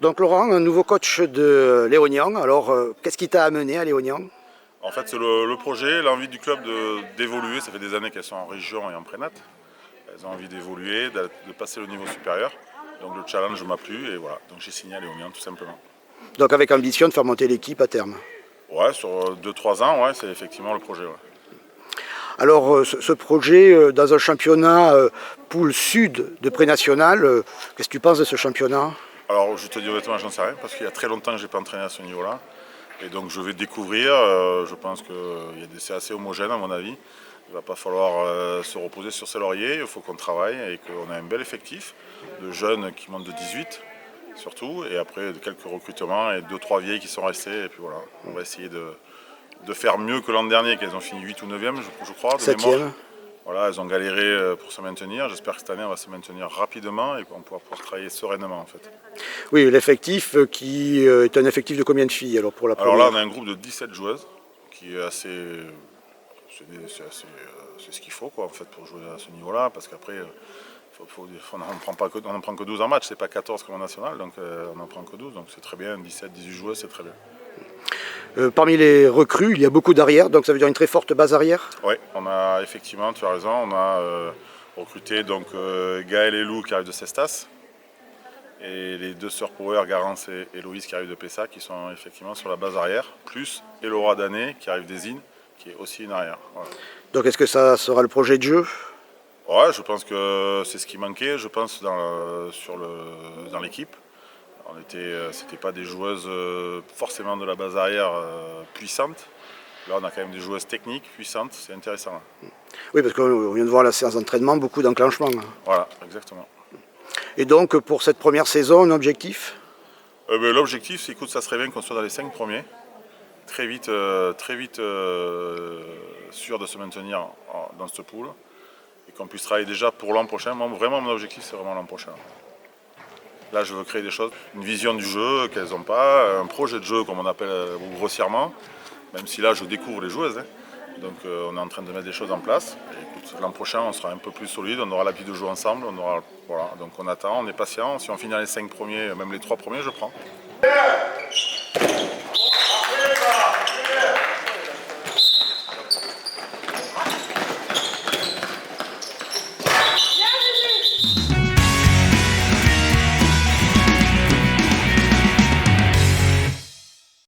Donc Laurent, un nouveau coach de Léognan, alors qu'est-ce qui t'a amené à Léognan? En fait, c'est le projet, l'envie du club d'évoluer. Ça fait des années qu'elles sont en région et en prénat. Elles ont envie d'évoluer, de passer au niveau supérieur. Donc le challenge m'a plu et voilà. Donc j'ai signé à Léognan tout simplement. Donc avec ambition de faire monter l'équipe à terme. Ouais, sur 2-3 ans, ouais, c'est effectivement le projet. Ouais. Alors ce projet dans un championnat poule sud de pré-national, qu'est-ce que tu penses de ce championnat? Alors je te dis honnêtement, j'en sais rien parce qu'il y a très longtemps que je n'ai pas entraîné à ce niveau-là. Et donc je vais découvrir, je pense que c'est assez homogène à mon avis. Il ne va pas falloir se reposer sur ses lauriers, il faut qu'on travaille et qu'on a un bel effectif de jeunes qui montent de 18 surtout, et après quelques recrutements et 2-3 vieilles qui sont restés. Et puis voilà, on va essayer de faire mieux que l'an dernier, qu'elles ont fini 8 ou 9e je crois, de 7e. mémoire. Voilà, elles ont galéré pour se maintenir. J'espère que cette année on va se maintenir rapidement et qu'on pourra pouvoir travailler sereinement en fait. Oui, l'effectif qui est un effectif de combien de filles alors pour la première? Alors là on a un groupe de 17 joueuses qui est assez... C'est ce qu'il faut quoi, en fait, pour jouer à ce niveau-là, parce qu'après on n'en prend que 12 en match, c'est pas 14 comme en national, donc on n'en prend que 12, donc c'est très bien, 17-18 joueuses, c'est très bien. Parmi les recrues, il y a beaucoup d'arrières, donc ça veut dire une très forte base arrière? Oui, on a effectivement, tu as raison, on a recruté donc, Gaël et Lou qui arrivent de Cestas, et les deux sœurs Power, Garance et Héloïse qui arrivent de Pessa, qui sont effectivement sur la base arrière, plus Elora Dané qui arrive des IN, qui est aussi une arrière. Voilà. Donc est-ce que ça sera le projet de jeu? Ouais, je pense que c'est ce qui manquait, je pense, dans l'équipe. C'était pas des joueuses forcément de la base arrière puissantes. Là, on a quand même des joueuses techniques, puissantes, c'est intéressant. Oui, parce qu'on vient de voir la séance d'entraînement, beaucoup d'enclenchement. Voilà, exactement. Et donc pour cette première saison, un objectif? L'objectif, c'est que ça serait bien qu'on soit dans les 5 premiers. Très vite sûr de se maintenir dans ce pool. Et qu'on puisse travailler déjà pour l'an prochain. Moi, vraiment, mon objectif, c'est vraiment l'an prochain. Là, je veux créer des choses, une vision du jeu qu'elles n'ont pas, un projet de jeu, comme on appelle grossièrement, même si là, je découvre les joueuses. Hein. Donc, on est en train de mettre des choses en place. L'an prochain, on sera un peu plus solide, on aura l'habitude de jouer ensemble. Voilà. Donc, on attend, on est patient. Si on finit dans les 5 premiers, même les 3 premiers, je prends.